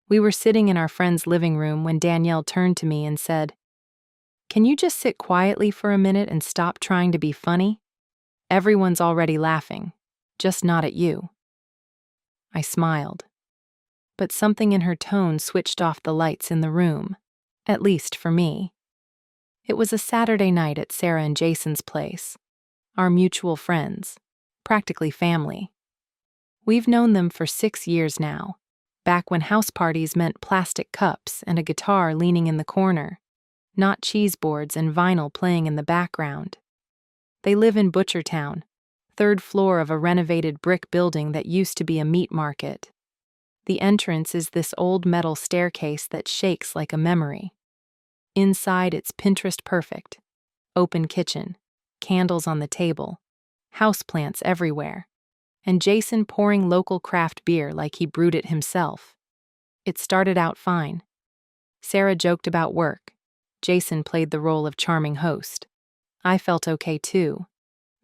We were sitting in our friend's living room when Danielle turned to me and said, "Can you just sit quietly for a minute and stop trying to be funny? Everyone's already laughing, just not at you." I smiled, but something in her tone switched off the lights in the room, at least for me. It was a Saturday night at Sarah and Jason's place, our mutual friends, practically family. We've known them for 6 years now, back when house parties meant plastic cups and a guitar leaning in the corner, not cheese boards and vinyl playing in the background. They live in Butchertown, 3rd floor of a renovated brick building that used to be a meat market. The entrance is this old metal staircase that shakes like a memory. Inside, it's Pinterest perfect. Open kitchen, candles on the table, houseplants everywhere, and Jason pouring local craft beer like he brewed it himself. It started out fine. Sarah joked about work. Jason played the role of charming host. I felt okay too.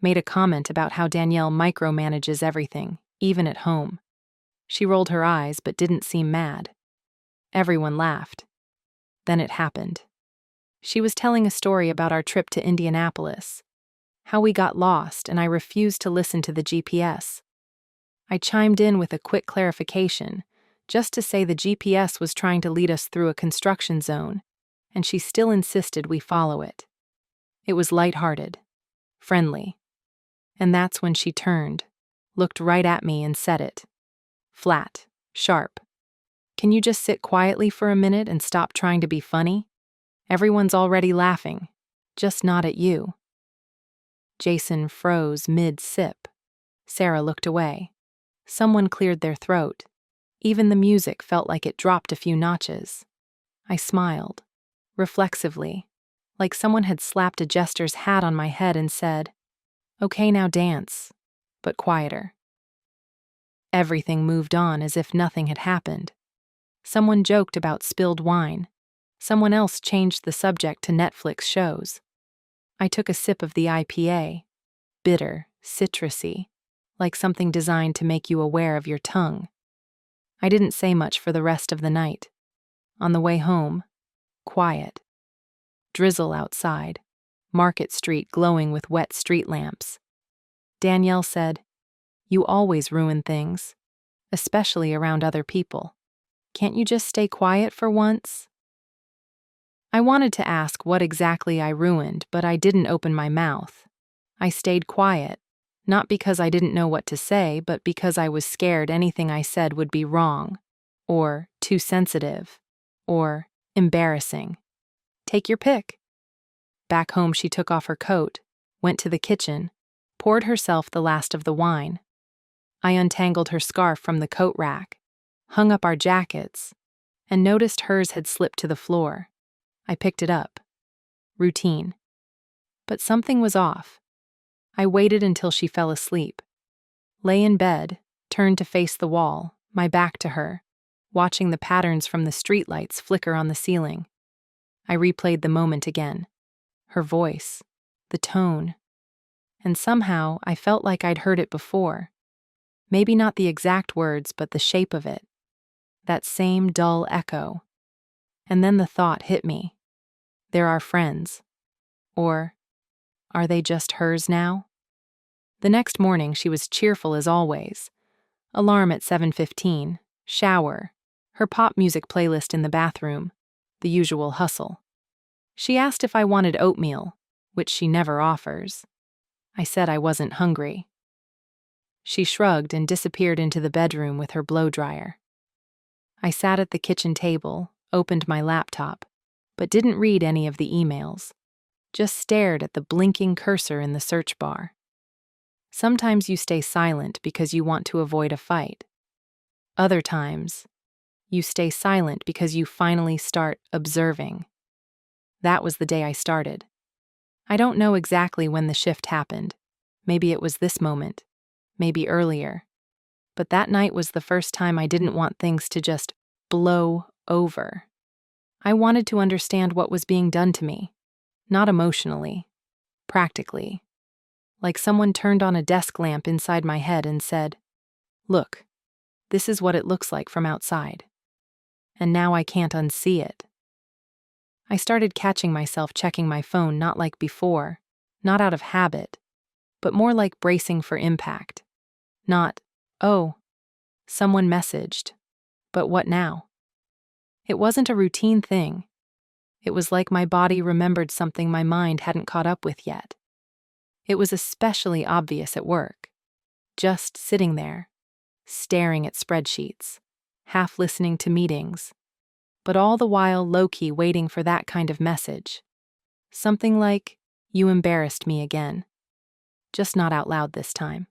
Made a comment about how Danielle micromanages everything, even at home. She rolled her eyes but didn't seem mad. Everyone laughed. Then it happened. She was telling a story about our trip to Indianapolis, how we got lost and I refused to listen to the GPS. I chimed in with a quick clarification, just to say the GPS was trying to lead us through a construction zone, and she still insisted we follow it. It was lighthearted, friendly. And that's when she turned, looked right at me and said it. Flat, sharp. "Can you just sit quietly for a minute and stop trying to be funny? Everyone's already laughing, just not at you." Jason froze mid-sip. Sarah looked away. Someone cleared their throat. Even the music felt like it dropped a few notches. I smiled, reflexively, like someone had slapped a jester's hat on my head and said, "Okay, now dance," but quieter. Everything moved on as if nothing had happened. Someone joked about spilled wine. Someone else changed the subject to Netflix shows. I took a sip of the IPA, bitter, citrusy, like something designed to make you aware of your tongue. I didn't say much for the rest of the night. On the way home, quiet. Drizzle outside, Market Street glowing with wet street lamps. Danielle said, "You always ruin things, especially around other people. Can't you just stay quiet for once?" I wanted to ask what exactly I ruined, but I didn't open my mouth. I stayed quiet, not because I didn't know what to say, but because I was scared anything I said would be wrong, or too sensitive, or embarrassing. Take your pick. Back home, she took off her coat, went to the kitchen, poured herself the last of the wine. I untangled her scarf from the coat rack, hung up our jackets, and noticed hers had slipped to the floor. I picked it up. Routine. But something was off. I waited until she fell asleep. Lay in bed, turned to face the wall, my back to her, watching the patterns from the streetlights flicker on the ceiling. I replayed the moment again. Her voice, the tone. And somehow I felt like I'd heard it before. Maybe not the exact words, but the shape of it. That same dull echo. And then the thought hit me. They're our friends. Or, are they just hers now? The next morning she was cheerful as always. Alarm at 7:15, shower, her pop music playlist in the bathroom, the usual hustle. She asked if I wanted oatmeal, which she never offers. I said I wasn't hungry. She shrugged and disappeared into the bedroom with her blow-dryer. I sat at the kitchen table, opened my laptop, but didn't read any of the emails, just stared at the blinking cursor in the search bar. Sometimes you stay silent because you want to avoid a fight. Other times, you stay silent because you finally start observing. That was the day I started. I don't know exactly when the shift happened. Maybe it was this moment, maybe earlier. But that night was the first time I didn't want things to just blow over. I wanted to understand what was being done to me, not emotionally, practically. Like someone turned on a desk lamp inside my head and said, "Look, this is what it looks like from outside." and now I can't unsee it. I started catching myself checking my phone not like before, not out of habit, but more like bracing for impact. Not, oh, someone messaged, but what now? It wasn't a routine thing. It was like my body remembered something my mind hadn't caught up with yet. It was especially obvious at work. Just sitting there, staring at spreadsheets, half listening to meetings, but all the while low-key waiting for that kind of message. Something like, "You embarrassed me again." Just not out loud this time.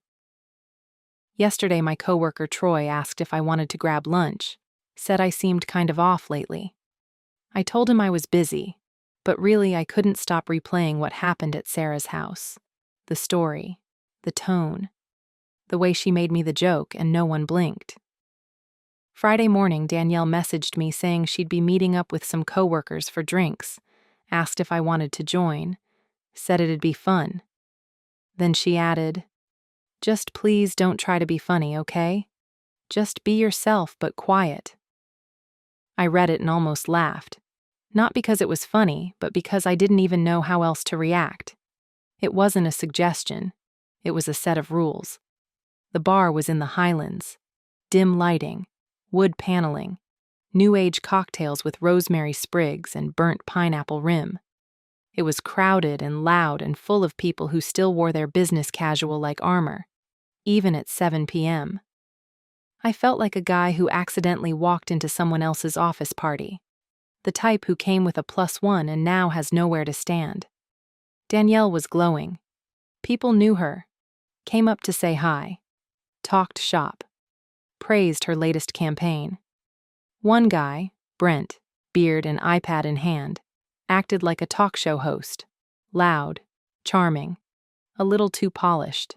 Yesterday, my coworker Troy asked if I wanted to grab lunch, said I seemed kind of off lately. I told him I was busy, but really I couldn't stop replaying what happened at Sarah's house. The story, the tone, the way she made me the joke and no one blinked. Friday morning, Danielle messaged me saying she'd be meeting up with some coworkers for drinks, asked if I wanted to join, said it'd be fun. Then she added, "Just please don't try to be funny, okay? Just be yourself but quiet." I read it and almost laughed. Not because it was funny, but because I didn't even know how else to react. It wasn't a suggestion. It was a set of rules. The bar was in the Highlands. Dim lighting, wood paneling, new age cocktails with rosemary sprigs and burnt pineapple rim. It was crowded and loud and full of people who still wore their business casual like armor, even at 7 p.m. I felt like a guy who accidentally walked into someone else's office party. The type who came with a +1 and now has nowhere to stand. Danielle was glowing. People knew her, came up to say hi, talked shop, praised her latest campaign. One guy, Brent, beard and iPad in hand, acted like a talk show host, loud, charming, a little too polished.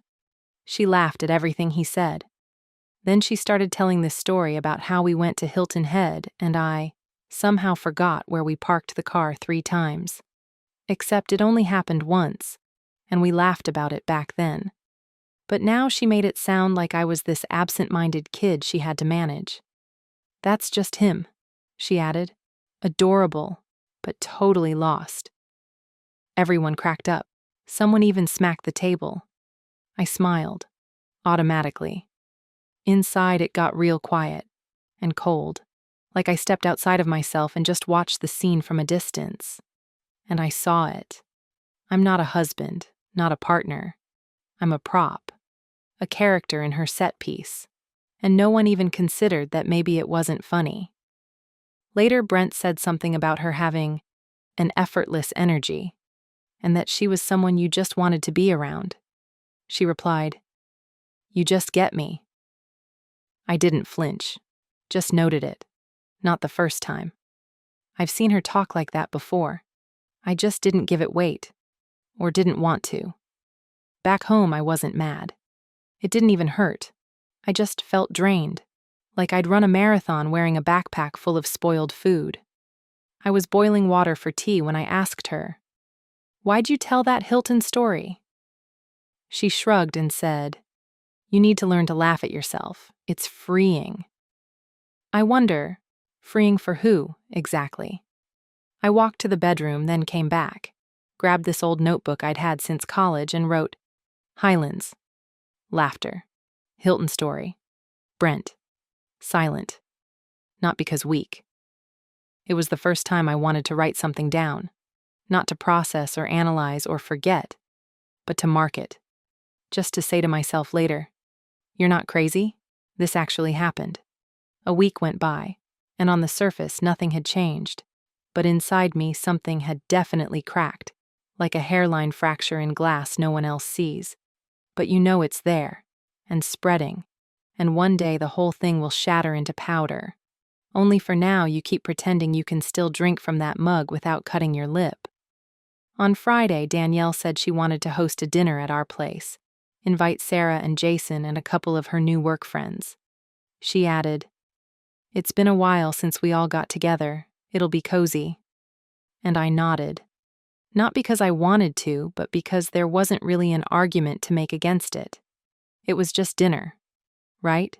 She laughed at everything he said. Then she started telling this story about how we went to Hilton Head and I somehow forgot where we parked the car 3 times. Except it only happened once, and we laughed about it back then. But now she made it sound like I was this absent-minded kid she had to manage. "That's just him," she added. "Adorable, but totally lost." Everyone cracked up. Someone even smacked the table. I smiled, automatically. Inside, it got real quiet and cold, like I stepped outside of myself and just watched the scene from a distance. And I saw it. I'm not a husband, not a partner. I'm a prop, a character in her set piece. And no one even considered that maybe it wasn't funny. Later, Brent said something about her having an effortless energy, and that she was someone you just wanted to be around. She replied, "You just get me." I didn't flinch, just noted it. Not the first time. I've seen her talk like that before. I just didn't give it weight, or didn't want to. Back home, I wasn't mad. It didn't even hurt. I just felt drained, like I'd run a marathon wearing a backpack full of spoiled food. I was boiling water for tea when I asked her, "Why'd you tell that Hilton story?" She shrugged and said, "You need to learn to laugh at yourself. It's freeing." I wonder, freeing for who, exactly? I walked to the bedroom, then came back, grabbed this old notebook I'd had since college and wrote, Highlands, laughter, Hilton story, Brent, silent, not because weak. It was the first time I wanted to write something down, not to process or analyze or forget, but to mark it, just to say to myself later, "You're not crazy? This actually happened." A week went by, and on the surface nothing had changed, but inside me something had definitely cracked, like a hairline fracture in glass no one else sees. But you know it's there, and spreading, and one day the whole thing will shatter into powder. Only for now you keep pretending you can still drink from that mug without cutting your lip. On Friday, Danielle said she wanted to host a dinner at our place, invite Sarah and Jason and a couple of her new work friends. She added, "It's been a while since we all got together. It'll be cozy." And I nodded. Not because I wanted to, but because there wasn't really an argument to make against it. It was just dinner, right?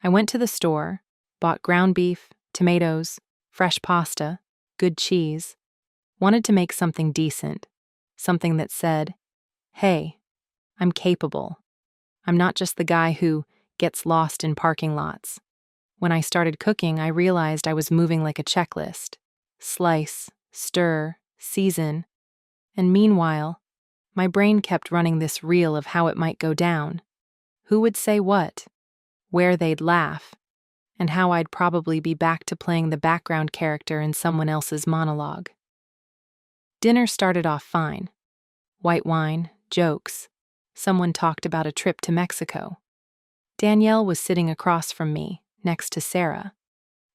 I went to the store, bought ground beef, tomatoes, fresh pasta, good cheese. Wanted to make something decent, something that said, hey, I'm capable. I'm not just the guy who gets lost in parking lots. When I started cooking, I realized I was moving like a checklist. Slice, stir, season. And meanwhile, my brain kept running this reel of how it might go down. Who would say what, where they'd laugh, and how I'd probably be back to playing the background character in someone else's monologue. Dinner started off fine. White wine, jokes. Someone talked about a trip to Mexico. Danielle was sitting across from me, next to Sarah,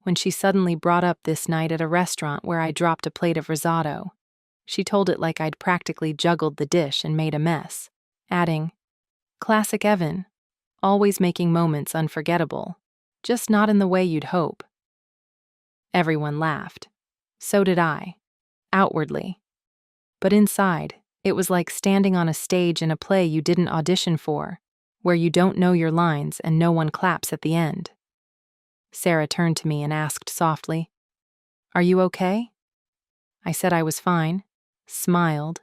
when she suddenly brought up this night at a restaurant where I dropped a plate of risotto. She told it like I'd practically juggled the dish and made a mess, adding, "Classic Evan, always making moments unforgettable, just not in the way you'd hope." Everyone laughed. So did I, outwardly. But inside, it was like standing on a stage in a play you didn't audition for, where you don't know your lines and no one claps at the end. Sarah turned to me and asked softly, "Are you okay?" I said I was fine, smiled,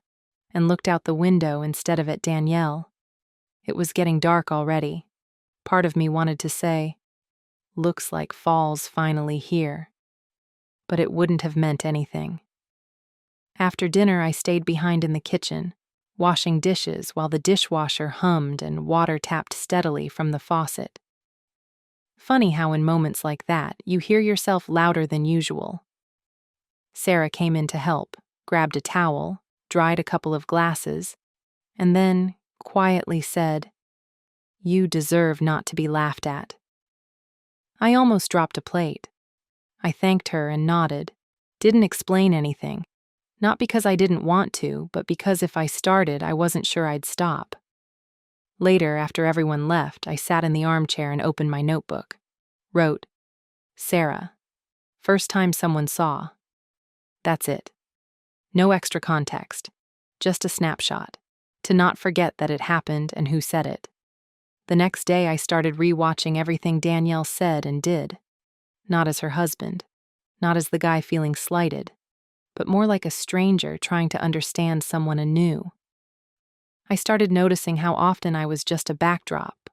and looked out the window instead of at Danielle. It was getting dark already. Part of me wanted to say, "Looks like fall's finally here." But it wouldn't have meant anything. After dinner, I stayed behind in the kitchen, washing dishes while the dishwasher hummed and water tapped steadily from the faucet. Funny how in moments like that, you hear yourself louder than usual. Sarah came in to help, grabbed a towel, dried a couple of glasses, and then quietly said, "You deserve not to be laughed at." I almost dropped a plate. I thanked her and nodded, didn't explain anything, not because I didn't want to, but because if I started, I wasn't sure I'd stop. Later, after everyone left, I sat in the armchair and opened my notebook. Wrote, "Sarah, first time someone saw." That's it. No extra context. Just a snapshot. To not forget that it happened and who said it. The next day I started re-watching everything Danielle said and did. Not as her husband. Not as the guy feeling slighted. But more like a stranger trying to understand someone anew. I started noticing how often I was just a backdrop.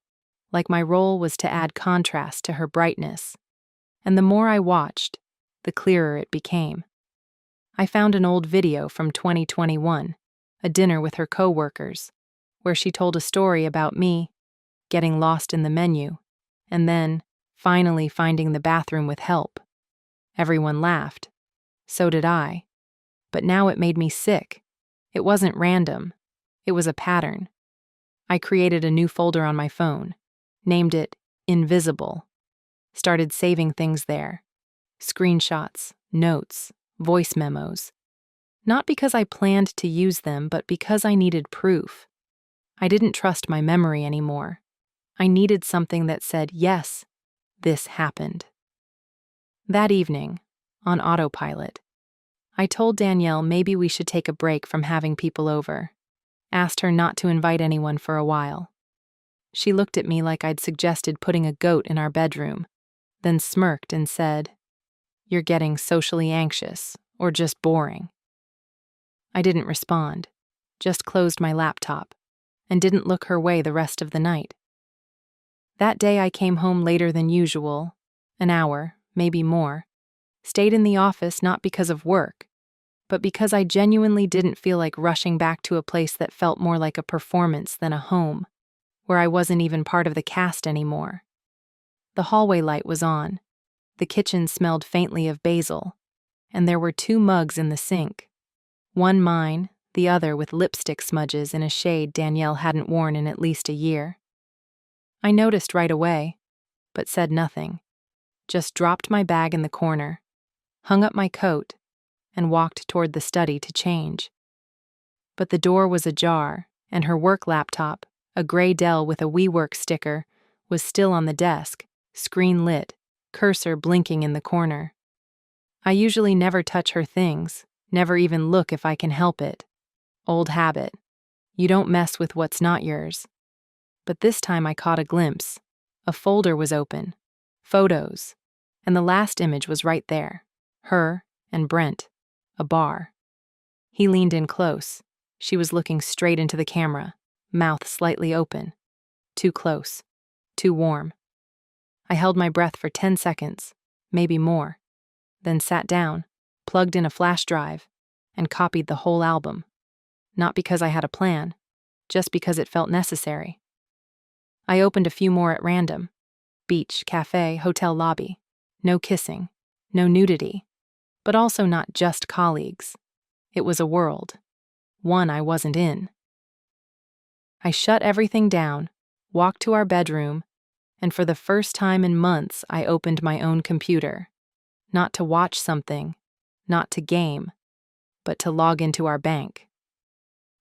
Like my role was to add contrast to her brightness. And the more I watched, the clearer it became. I found an old video from 2021, a dinner with her co-workers, where she told a story about me getting lost in the menu, and then finally finding the bathroom with help. Everyone laughed. So did I. But now it made me sick. It wasn't random. It was a pattern. I created a new folder on my phone, named it Invisible, started saving things there. Screenshots, notes, voice memos. Not because I planned to use them, but because I needed proof. I didn't trust my memory anymore. I needed something that said, yes, this happened. That evening, on autopilot, I told Danielle maybe we should take a break from having people over. Asked her not to invite anyone for a while. She looked at me like I'd suggested putting a goat in our bedroom, then smirked and said, "You're getting socially anxious, or just boring." I didn't respond, just closed my laptop, and didn't look her way the rest of the night. That day I came home later than usual, an hour, maybe more. Stayed in the office not because of work, but because I genuinely didn't feel like rushing back to a place that felt more like a performance than a home, where I wasn't even part of the cast anymore. The hallway light was on. The kitchen smelled faintly of basil, and there were 2 mugs in the sink. One mine, the other with lipstick smudges in a shade Danielle hadn't worn in at least a year. I noticed right away, but said nothing. Just dropped my bag in the corner, hung up my coat, and walked toward the study to change. But the door was ajar, and her work laptop, a gray Dell with a WeWork sticker, was still on the desk, screen lit, cursor blinking in the corner. I usually never touch her things, never even look if I can help it. Old habit. You don't mess with what's not yours. But this time I caught a glimpse. A folder was open. Photos. And the last image was right there. Her and Brent. A bar. He leaned in close. She was looking straight into the camera, mouth slightly open. Too close. Too warm. I held my breath for 10 seconds, maybe more, then sat down, plugged in a flash drive, and copied the whole album. Not because I had a plan, just because it felt necessary. I opened a few more at random. Beach, cafe, hotel lobby. No kissing, no nudity, but also not just colleagues. It was a world. One I wasn't in. I shut everything down, walked to our bedroom, and for the first time in months I opened my own computer. Not to watch something, not to game, but to log into our bank.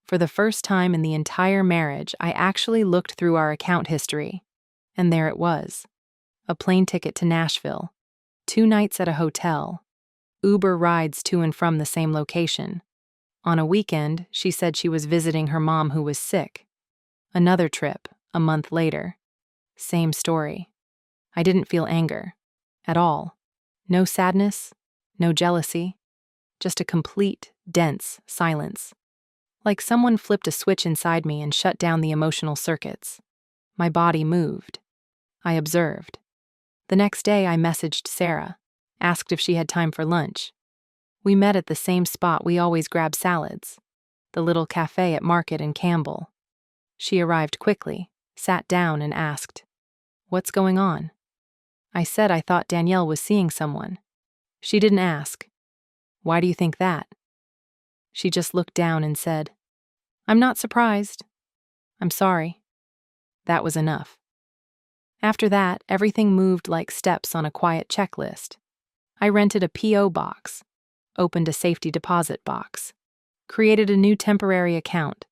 For the first time in the entire marriage, I actually looked through our account history, and there it was. A plane ticket to Nashville, 2 nights at a hotel, Uber rides to and from the same location. On a weekend, she said she was visiting her mom who was sick. Another trip, a month later. Same story. I didn't feel anger. At all. No sadness, no jealousy. Just a complete, dense silence. Like someone flipped a switch inside me and shut down the emotional circuits. My body moved. I observed. The next day I messaged Sarah, asked if she had time for lunch. We met at the same spot we always grab salads, the little cafe at Market in Campbell. She arrived quickly, sat down and asked, "What's going on?" I said I thought Danielle was seeing someone. She didn't ask, "Why do you think that?" She just looked down and said, "I'm not surprised. I'm sorry." That was enough. After that, everything moved like steps on a quiet checklist. I rented a P.O. box, opened a safety deposit box, created a new temporary account.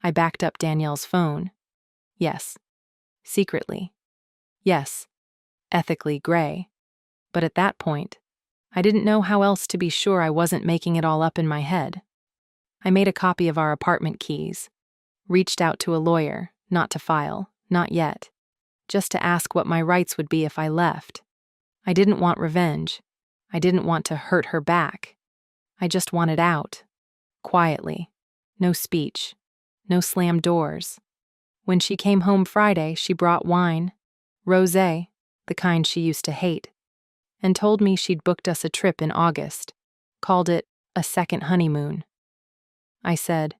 I backed up Danielle's phone. Yes. Secretly. Yes. Ethically gray. But at that point, I didn't know how else to be sure I wasn't making it all up in my head. I made a copy of our apartment keys, reached out to a lawyer, not to file, not yet, just to ask what my rights would be if I left. I didn't want revenge. I didn't want to hurt her back. I just wanted out. Quietly. No speech. No slammed doors. When she came home Friday, she brought wine, rosé, the kind she used to hate, and told me she'd booked us a trip in August, called it a second honeymoon. I said,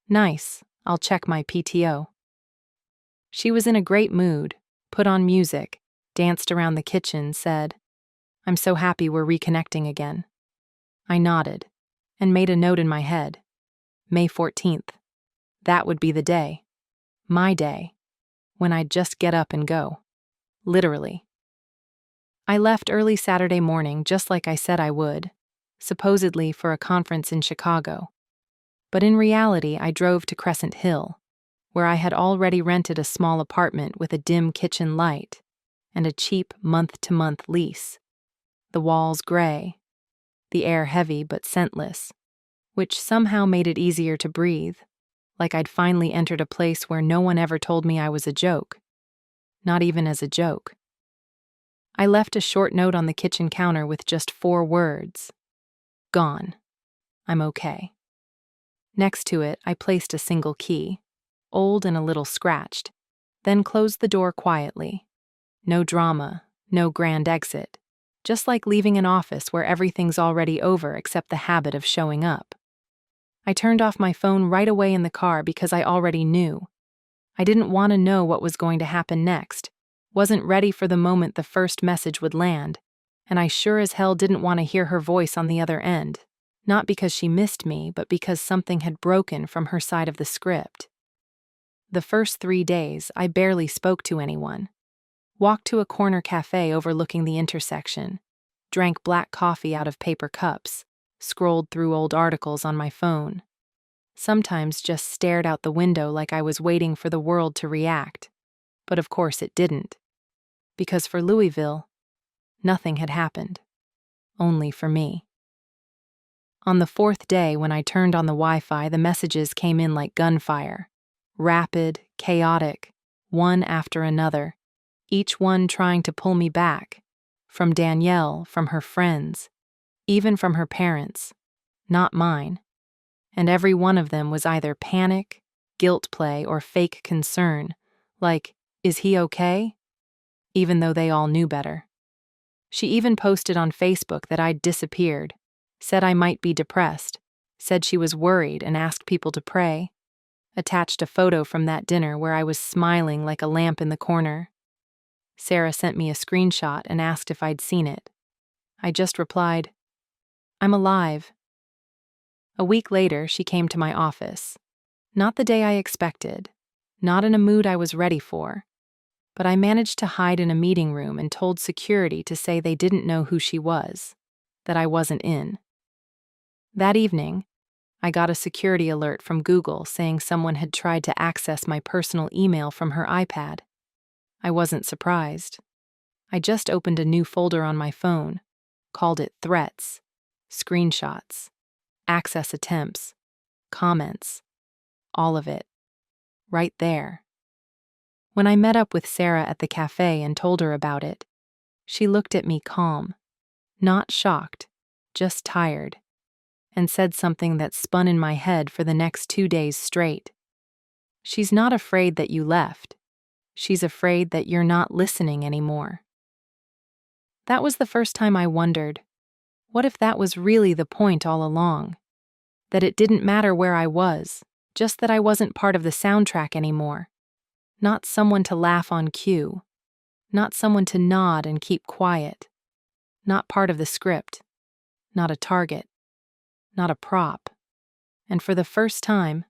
"Nice, I'll check my PTO." She was in a great mood, put on music, danced around the kitchen, said, "I'm so happy we're reconnecting again." I nodded, and made a note in my head. May 14th. That would be the day. My day. When I'd just get up and go. Literally. I left early Saturday morning just like I said I would, supposedly for a conference in Chicago. But in reality, I drove to Crescent Hill, where I had already rented a small apartment with a dim kitchen light and a cheap month-to-month lease. The walls gray, the air heavy but scentless, which somehow made it easier to breathe, like I'd finally entered a place where no one ever told me I was a joke. Not even as a joke. I left a short note on the kitchen counter with just 4 words. Gone. I'm okay. Next to it, I placed a single key, old and a little scratched, then closed the door quietly. No drama, no grand exit, just like leaving an office where everything's already over except the habit of showing up. I turned off my phone right away in the car because I already knew. I didn't want to know what was going to happen next, wasn't ready for the moment the first message would land, and I sure as hell didn't want to hear her voice on the other end. Not because she missed me, but because something had broken from her side of the script. The first 3 days, I barely spoke to anyone. Walked to a corner cafe overlooking the intersection, drank black coffee out of paper cups, scrolled through old articles on my phone. Sometimes just stared out the window like I was waiting for the world to react. But of course it didn't. Because for Louisville, nothing had happened. Only for me. On the 4th day, when I turned on the Wi-Fi, the messages came in like gunfire. Rapid, chaotic, one after another, each one trying to pull me back, From Danielle, from her friends, even from her parents, not mine. And every one of them was either panic, guilt play, or fake concern, like, is he okay? Even though they all knew better. She even posted on Facebook that I'd disappeared, said I might be depressed, said she was worried and asked people to pray, attached a photo from that dinner where I was smiling like a lamp in the corner. Sarah sent me a screenshot and asked if I'd seen it. I just replied, I'm alive. A week later, she came to my office. Not the day I expected, not in a mood I was ready for, but I managed to hide in a meeting room and told security to say they didn't know who she was, that I wasn't in. That evening, I got a security alert from Google saying someone had tried to access my personal email from her iPad. I wasn't surprised. I just opened a new folder on my phone, called it Threats, Screenshots, Access Attempts, Comments, all of it. Right there. When I met up with Sarah at the cafe and told her about it, she looked at me calm, not shocked, just tired, and said something that spun in my head for the next 2 days straight. She's not afraid that you left. She's afraid that you're not listening anymore. That was the first time I wondered, what if that was really the point all along? That it didn't matter where I was, just that I wasn't part of the soundtrack anymore. Not someone to laugh on cue. Not someone to nod and keep quiet. Not part of the script. Not a target. Not a prop. And for the first time,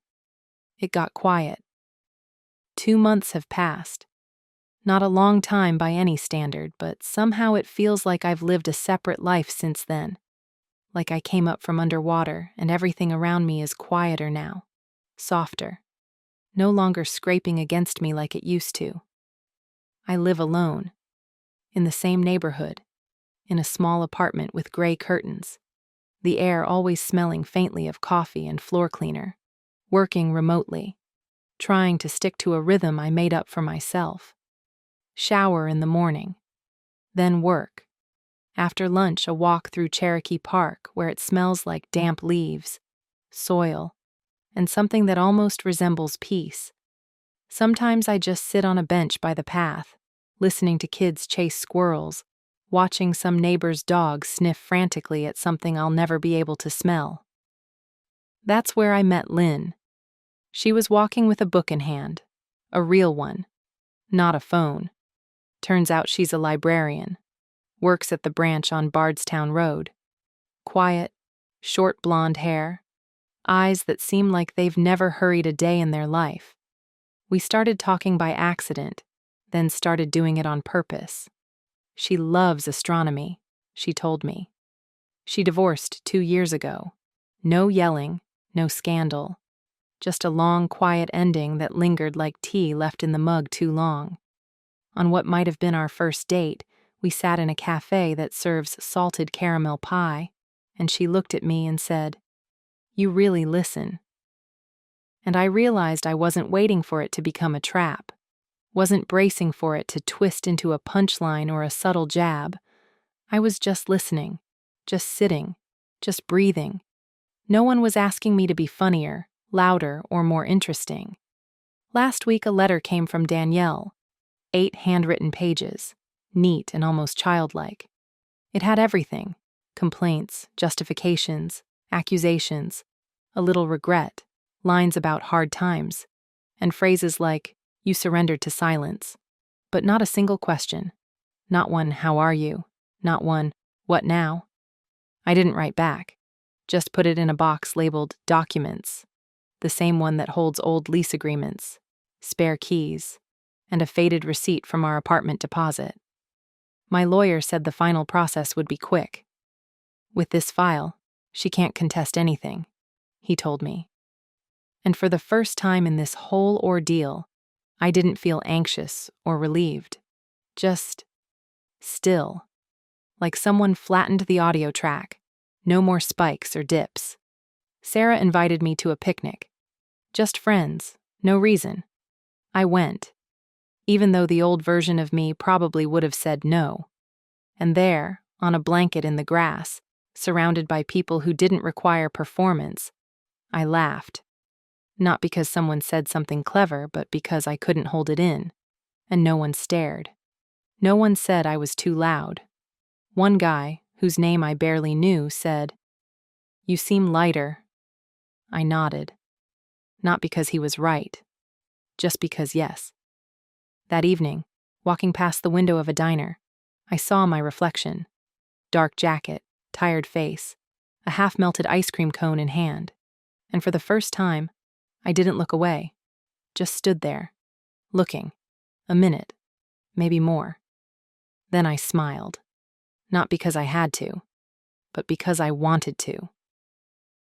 it got quiet. 2 months have passed. Not a long time by any standard, but somehow it feels like I've lived a separate life since then. Like I came up from underwater and everything around me is quieter now, softer, no longer scraping against me like it used to. I live alone, in the same neighborhood, in a small apartment with gray curtains, the air always smelling faintly of coffee and floor cleaner, working remotely, trying to stick to a rhythm I made up for myself. Shower in the morning, then work. After lunch, a walk through Cherokee Park where it smells like damp leaves, soil, and something that almost resembles peace. Sometimes I just sit on a bench by the path, listening to kids chase squirrels, watching some neighbor's dog sniff frantically at something I'll never be able to smell. That's where I met Lynn. She was walking with a book in hand, a real one, not a phone. Turns out she's a librarian, works at the branch on Bardstown Road. Quiet, short blonde hair, eyes that seem like they've never hurried a day in their life. We started talking by accident, then started doing it on purpose. She loves astronomy, she told me. She divorced 2 years ago. No yelling, no scandal. Just a long, quiet ending that lingered like tea left in the mug too long. On what might have been our first date, we sat in a cafe that serves salted caramel pie, and she looked at me and said, "You really listen." And I realized I wasn't waiting for it to become a trap, wasn't bracing for it to twist into a punchline or a subtle jab. I was just listening, just sitting, just breathing. No one was asking me to be funnier, louder, or more interesting. Last week, a letter came from Danielle, 8 handwritten pages, neat and almost childlike. It had everything: complaints, justifications, accusations, a little regret, lines about hard times, and phrases like, "You surrendered to silence," but not a single question. Not one, "How are you?" Not one, "What now?" I didn't write back, just put it in a box labeled Documents, the same one that holds old lease agreements, spare keys, and a faded receipt from our apartment deposit. My lawyer said the final process would be quick. With this file, she can't contest anything, he told me. And for the first time in this whole ordeal, I didn't feel anxious or relieved. Just still. Like someone flattened the audio track. No more spikes or dips. Sarah invited me to a picnic. Just friends, no reason. I went, even though the old version of me probably would have said no. And there, on a blanket in the grass, surrounded by people who didn't require performance, I laughed. Not because someone said something clever, but because I couldn't hold it in, and no one stared. No one said I was too loud. One guy, whose name I barely knew, said, "You seem lighter." I nodded. Not because he was right, just because yes. That evening, walking past the window of a diner, I saw my reflection. Dark jacket, tired face, a half-melted ice cream cone in hand. And for the first time, I didn't look away, just stood there, looking, a minute, maybe more. Then I smiled, not because I had to, but because I wanted to.